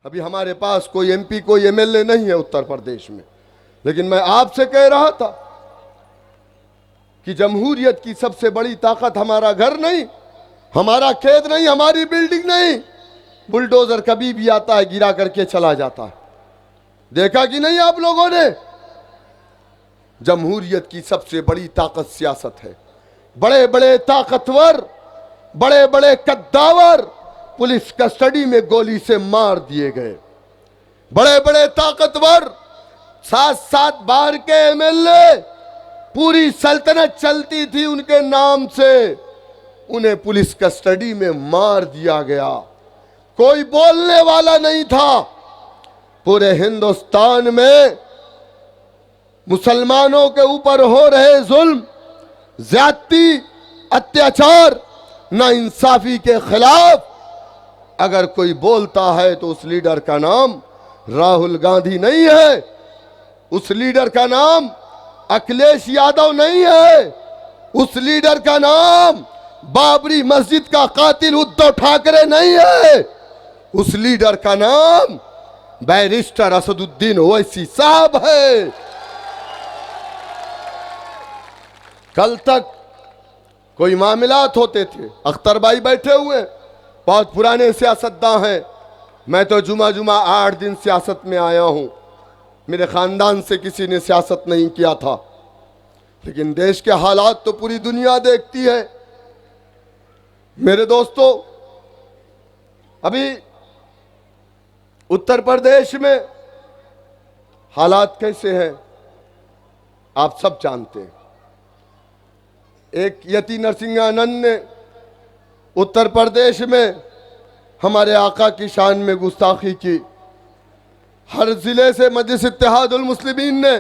अभी हमारे पास कोई एमपी कोई एमएलए नहीं है उत्तर प्रदेश में, लेकिन मैं आपसे कह रहा था कि जमहूरियत की सबसे बड़ी ताकत हमारा घर नहीं, हमारा खेत नहीं, हमारी बिल्डिंग नहीं। बुलडोजर कभी भी आता है, गिरा करके चला जाता है। देखा कि नहीं आप लोगों ने? जमहूरियत की सबसे बड़ी ताकत सियासत है। बड़े बड़े ताकतवर, बड़े बड़े कद्दावर पुलिस कस्टडी में गोली से मार दिए गए। बड़े बड़े ताकतवर 7-7 बार के एमएलए, पूरी सल्तनत चलती थी उनके नाम से, उन्हें पुलिस कस्टडी में मार दिया गया। कोई बोलने वाला नहीं था। पूरे हिंदुस्तान में मुसलमानों के ऊपर हो रहे जुल्म, ज्यादती, अत्याचार, नाइंसाफी के खिलाफ अगर कोई बोलता है तो उस लीडर का नाम राहुल गांधी नहीं है, उस लीडर का नाम अखिलेश यादव नहीं है, उस लीडर का नाम बाबरी मस्जिद का कातिल उद्धव ठाकरे नहीं है, उस लीडर का नाम बैरिस्टर असदुद्दीन ओवैसी साहब है। कल तक कोई मामलात होते थे, अख्तर भाई बैठे हुए, बहुत पुराने सियासतदान हैं। मैं तो जुमा 8 दिन सियासत में आया हूं, मेरे खानदान से किसी ने सियासत नहीं किया था, लेकिन देश के हालात तो पूरी दुनिया देखती है। मेरे दोस्तों, अभी उत्तर प्रदेश में हालात कैसे हैं आप सब जानते हैं। एक यति नरसिंहानंद ने उत्तर प्रदेश में हमारे आका की शान में गुस्ताखी की। हर जिले से मजलिस इत्तेहादुल मुस्लिमीन ने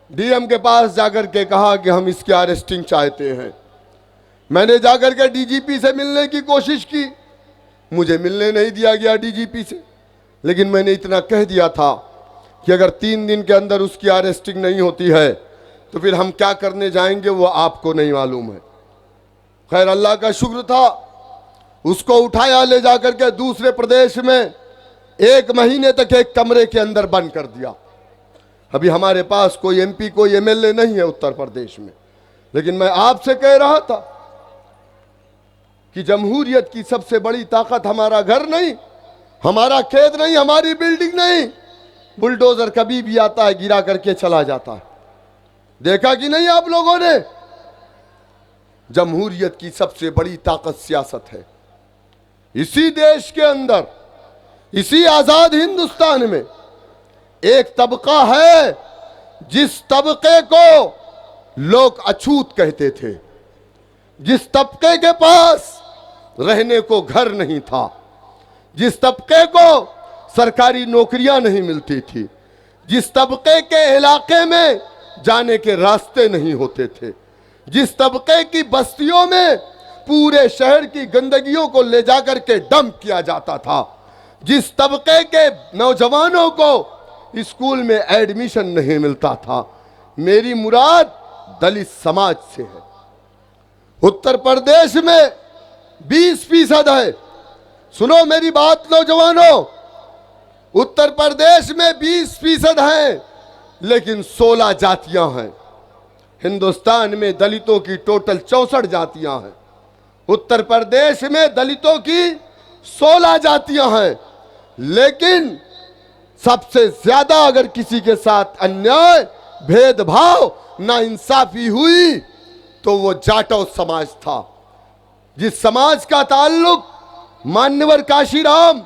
डीएम के पास जाकर के कहा कि हम इसकी अरेस्टिंग चाहते हैं। मैंने जाकर के डीजीपी से मिलने की कोशिश की, मुझे मिलने नहीं दिया गया डीजीपी से, लेकिन मैंने इतना कह दिया था कि अगर 3 दिन के अंदर उसकी अरेस्टिंग नहीं होती है तो फिर हम क्या करने जाएंगे वो आपको नहीं मालूम है। खैर, अल्लाह का शुक्र था, उसको उठाया, ले जाकर के दूसरे प्रदेश में 1 महीने तक एक कमरे के अंदर बंद कर दिया। अभी हमारे पास कोई एमपी कोई एमएलए नहीं है उत्तर प्रदेश में, लेकिन मैं आपसे कह रहा था कि जमहूरियत की सबसे बड़ी ताकत हमारा घर नहीं, हमारा खेत नहीं, हमारी बिल्डिंग नहीं। बुलडोजर कभी भी आता है, गिरा करके चला जाता है। देखा कि नहीं आप लोगों ने? जमहूरियत की सबसे बड़ी ताकत सियासत है। इसी देश के अंदर, इसी आजाद हिंदुस्तान में एक तबका है जिस तबके को लोग अछूत कहते थे, जिस तबके के पास रहने को घर नहीं था, जिस तबके को सरकारी नौकरियां नहीं मिलती थी, जिस तबके के इलाके में जाने के रास्ते नहीं होते थे, जिस तबके की बस्तियों में पूरे शहर की गंदगियों को ले जाकर के डंप किया जाता था, जिस तबके के नौजवानों को स्कूल में एडमिशन नहीं मिलता था। मेरी मुराद दलित समाज से है। उत्तर प्रदेश में 20% है। सुनो मेरी बात नौजवानों, उत्तर प्रदेश में 20% है, लेकिन 16 जातियां हैं। हिंदुस्तान में दलितों की टोटल 64 जातियां हैं। उत्तर प्रदेश में दलितों की 16 जातियां हैं, लेकिन सबसे ज्यादा अगर किसी के साथ अन्याय, भेदभाव, नाइंसाफी हुई तो वो जाटव समाज था। जिस समाज का ताल्लुक मान्यवर काशीराम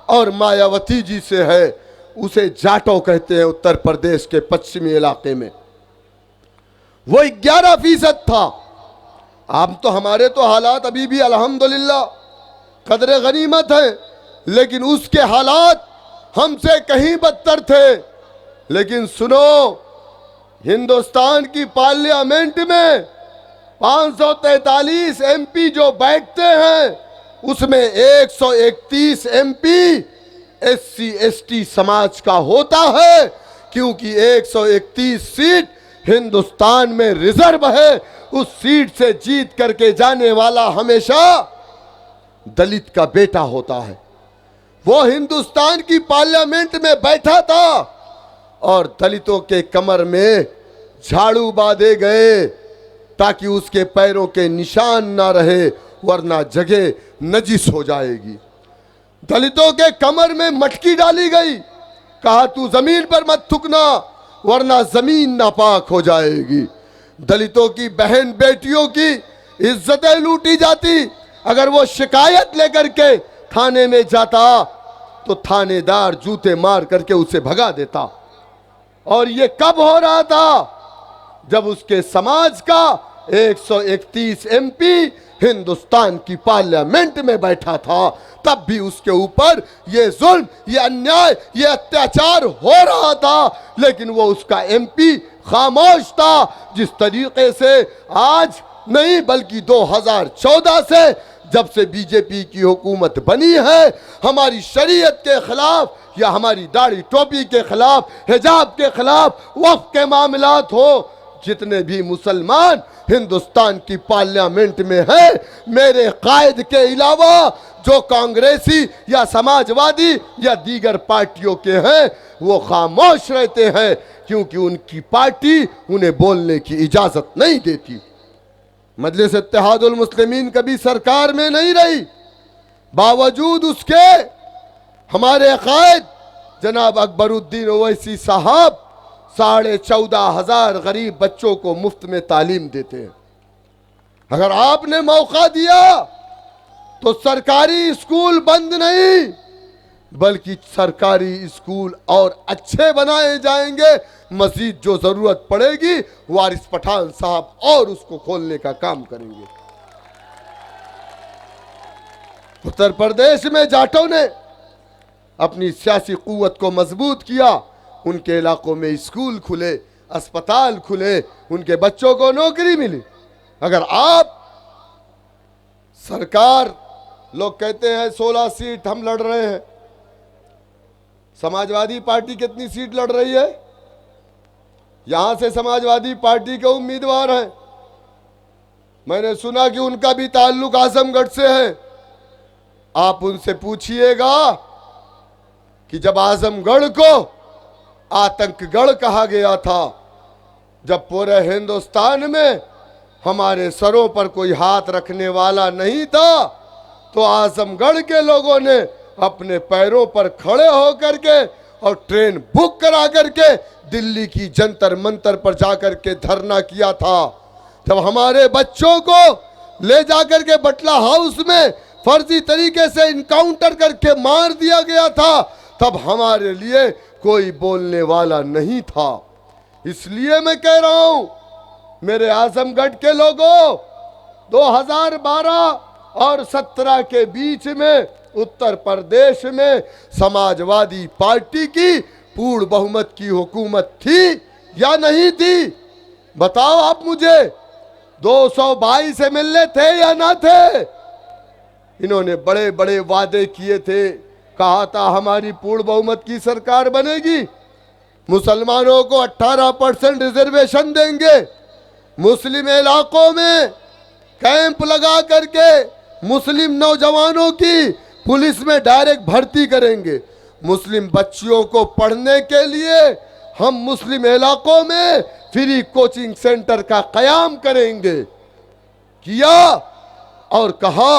और मायावती जी से है, उसे जाटव कहते हैं। उत्तर प्रदेश के पश्चिमी इलाके में वो 11% था। अब तो हमारे तो हालात अभी भी अल्हम्दुलिल्लाह कदरे गनीमत है, लेकिन उसके हालात हमसे कहीं बदतर थे। लेकिन सुनो, हिंदुस्तान की पार्लियामेंट में 543 एमपी जो बैठते हैं, उसमें 131 एमपी एससी एसटी समाज का होता है, क्योंकि 131 सीट हिंदुस्तान में रिजर्व है। उस सीट से जीत करके जाने वाला हमेशा दलित का बेटा होता है। वो हिंदुस्तान की पार्लियामेंट में बैठा था और दलितों के कमर में झाड़ू बांधे गए ताकि उसके पैरों के निशान ना रहे, वरना जगह नजिस हो जाएगी। दलितों के कमर में मटकी डाली गई, कहा तू जमीन पर मत थूकना वरना जमीन नापाक हो जाएगी। दलितों की बहन बेटियों की इज्जतें लूटी जाती। अगर वो शिकायत लेकर के थाने में जाता तो थानेदार जूते मार करके उसे भगा देता। और ये कब हो रहा था? जब उसके समाज का 131 एमपी हिंदुस्तान की पार्लियामेंट में बैठा था, तब भी उसके ऊपर ये जुल्म, ये अन्याय, ये अत्याचार हो रहा था, लेकिन वो उसका एमपी खामोश था। जिस तरीके से आज नहीं बल्कि 2014 से जब से बीजेपी की हुकूमत बनी है, हमारी शरीयत के खिलाफ या हमारी दाढ़ी टोपी के खिलाफ, हिजाब के खिलाफ, वक्फ के मामलात हो, जितने भी मुसलमान हिंदुस्तान की पार्लियामेंट में हैं, मेरे कायद के अलावा जो कांग्रेसी या समाजवादी या दीगर पार्टियों के हैं, वो खामोश रहते हैं, क्योंकि उनकी पार्टी उन्हें बोलने की इजाजत नहीं देती। मजलिस इत्तेहादुल मुस्लिमीन कभी सरकार में नहीं रही, बावजूद उसके हमारे कायद जनाब अकबरुद्दीन ओवैसी साहब 14,500 गरीब बच्चों को मुफ्त में तालीम देते हैं। अगर आपने मौका दिया तो सरकारी स्कूल बंद नहीं, बल्कि सरकारी स्कूल और अच्छे बनाए जाएंगे। मजीद जो जरूरत पड़ेगी वारिस पठान साहब और उसको खोलने का काम करेंगे। उत्तर प्रदेश में जाटों ने अपनी सियासी कुव्वत को मजबूत किया, उनके इलाकों में स्कूल खुले, अस्पताल खुले, उनके बच्चों को नौकरी मिली। अगर आप सरकार, लोग कहते हैं 16 सीट हम लड़ रहे हैं, समाजवादी पार्टी कितनी सीट लड़ रही है? यहां से समाजवादी पार्टी के उम्मीदवार हैं, मैंने सुना कि उनका भी ताल्लुक आजमगढ़ से है। आप उनसे पूछिएगा कि जब आजमगढ़ को आतंकगढ़ कहा गया था, जब पूरे हिंदुस्तान में हमारे सरों पर कोई हाथ रखने वाला नहीं था, तो आजमगढ़ के लोगों ने अपने पैरों पर खड़े होकर के और ट्रेन बुक करा करके दिल्ली की जंतर मंतर पर जाकर के धरना किया था। जब हमारे बच्चों को ले जाकर के बटला हाउस में फर्जी तरीके से इनकाउंटर करके मार दिया गया था, तब हमारे लिए कोई बोलने वाला नहीं था। इसलिए मैं कह रहा हूं, मेरे आजमगढ़ के लोगों, 2012 और 17 के बीच में उत्तर प्रदेश में समाजवादी पार्टी की पूर्ण बहुमत की हुकूमत थी या नहीं थी? बताओ आप मुझे। 222 एमएलए थे या ना थे? इन्होंने बड़े बड़े वादे किए थे, कहा था हमारी पूर्ण बहुमत की सरकार बनेगी, मुसलमानों को 18% रिजर्वेशन देंगे, मुस्लिम इलाकों में कैंप लगा करके मुस्लिम नौजवानों की पुलिस में डायरेक्ट भर्ती करेंगे, मुस्लिम बच्चियों को पढ़ने के लिए हम मुस्लिम इलाकों में फ्री कोचिंग सेंटर का कयाम करेंगे। किया और कहा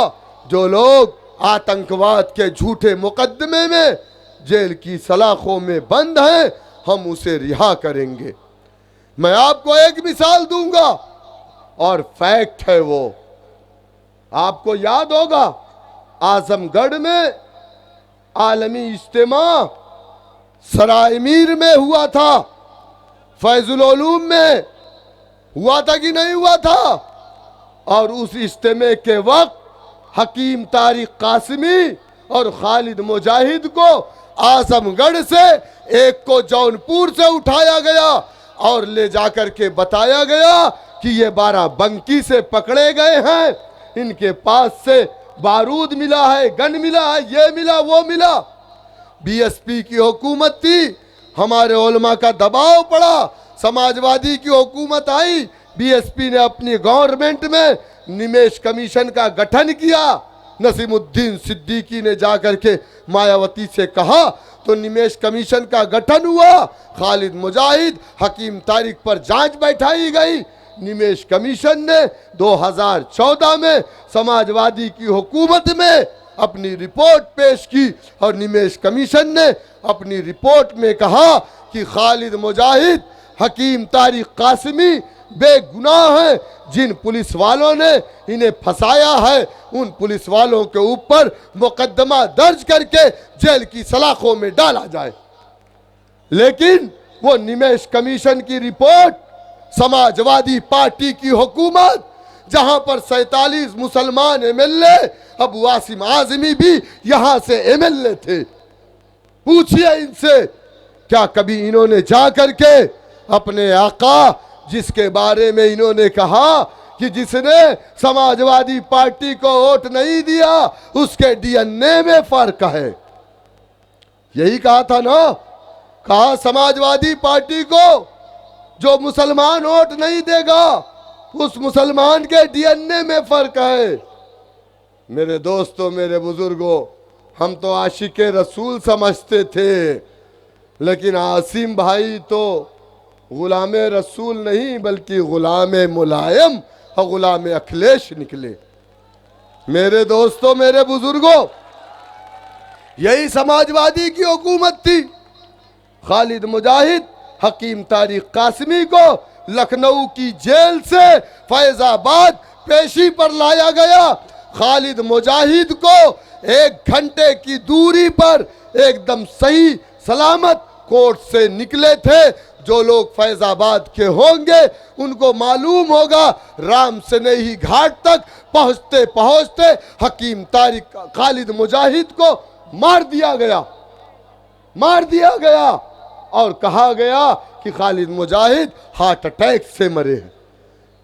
जो लोग आतंकवाद के झूठे मुकदमे में जेल की सलाखों में बंद हैं, हम उसे रिहा करेंगे। मैं आपको एक मिसाल दूंगा और फैक्ट है वो, आपको याद होगा आजमगढ़ में आलमी इज्तिमा सराय मीर में हुआ था, फैजुल उलूम में हुआ था कि नहीं हुआ था? और उस इज्तिमा के वक्त हकीम तारिक कासिमी और खालिद मुजाहिद को आजमगढ़ से एक को जौनपुर से उठाया गया और ले जाकर के बताया गया कि ये 12 बंकी से पकड़े गए हैं, इनके पास से बारूद मिला है, गन मिला है, ये मिला वो मिला। बीएसपी की हुकूमत थी, हमारे उलमा का दबाव पड़ा, समाजवादी की हुकूमत आई, बीएसपी ने अपनी गवर्नमेंट में निमेश कमीशन का गठन किया नसीमुद्दीन सिद्दीकी ने जाकर के मायावती से कहा तो निमेश कमीशन का गठन हुआ। खालिद मुजाहिद, हकीम तारिक पर जांच बैठाई गई। निमेश कमीशन ने 2014 में समाजवादी की हुकूमत में अपनी रिपोर्ट पेश की और निमेश कमीशन ने अपनी रिपोर्ट में कहा कि खालिद मुजाहिद, हकीम तारिक कासिमी बेगुनाह हैं। जिन पुलिस वालों ने इन्हें फंसाया है उन पुलिस वालों के ऊपर मुकदमा दर्ज करके जेल की सलाखों में डाला जाए। लेकिन वो निमेश कमीशन की रिपोर्ट, समाजवादी पार्टी की हुकूमत, जहां पर 47 मुसलमान एमएलए, अबू आसिम आजमी भी यहां से एमएलए थे। पूछिए इनसे, क्या कभी इन्होंने जा करके अपने आका, जिसके बारे में इन्होंने कहा कि जिसने समाजवादी पार्टी को वोट नहीं दिया उसके डीएनए में फर्क है, यही कहा था ना? कहा समाजवादी पार्टी को जो मुसलमान वोट नहीं देगा उस मुसलमान के डीएनए में फर्क है। मेरे दोस्तों, मेरे बुजुर्गों, हम तो आशिके रसूल समझते थे, लेकिन आसिम भाई तो गुलामे रसूल नहीं बल्कि गुलामे मुलायम और गुलामे अखिलेश निकले। मेरे दोस्तों, मेरे बुजुर्गों, यही समाजवादी की हुकूमत थी। खालिद मुजाहिद, हकीम तारिक कासिमी को लखनऊ की जेल से फैजाबाद पेशी पर लाया गया। खालिद मुजाहिद को 1 घंटे की दूरी पर एकदम सही सलामत कोर्ट से निकले थे। जो लोग फैजाबाद के होंगे उनको मालूम होगा, राम सनेही घाट तक पहुंचते पहुंचते हकीम तारिक खालिद मुजाहिद को मार दिया गया और कहा गया कि खालिद मुजाहिद हार्ट अटैक से मरे हैं।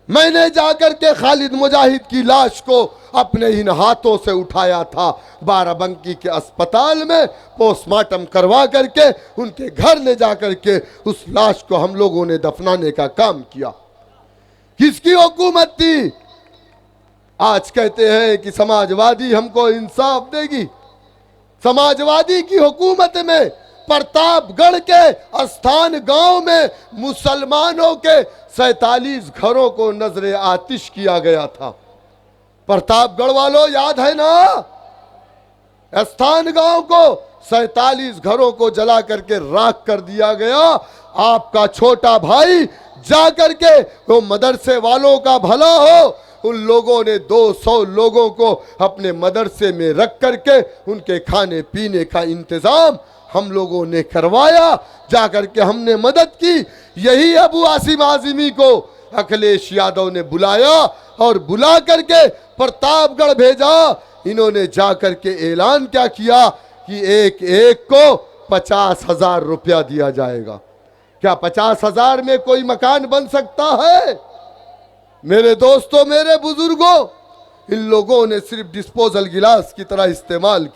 मैंने जाकर के खालिद मुजाहिद की लाश को अपने इन हाथों से उठाया था, बाराबंकी के अस्पताल में पोस्टमार्टम करवा करके उनके घर ले जाकर के उस लाश को हम लोगों ने दफनाने का काम किया। किसकी हुकूमत थी? आज कहते हैं कि समाजवादी हमको इंसाफ देगी। समाजवादी की हुकूमत में प्रतापगढ़ के स्थान गांव में मुसलमानों के 47 घरों को नजरे आतिश किया गया था। प्रतापगढ़ वालों, याद है ना? स्थान गांव को 47 घरों को जला करके राख कर दिया गया। आपका छोटा भाई जा करके वो मदरसे वालों का भला हो, उन लोगों ने 200 लोगों को अपने मदरसे में रख करके उनके खाने पीने का इंतजाम हम लोगों ने करवाया। जाकर के हमने मदद की। यही अबू आसिम आजमी को अखिलेश यादव ने बुलाया और बुला करके प्रतापगढ़ भेजा। इन्होंने जाकर के ऐलान क्या किया कि एक एक को 50,000 रुपया दिया जाएगा। क्या 50,000 में कोई मकान बन सकता है? मेरे दोस्तों, मेरे बुजुर्गों, इन लोगों ने सिर्फ डिस्पोजल गिलास की तरह इस्तेमाल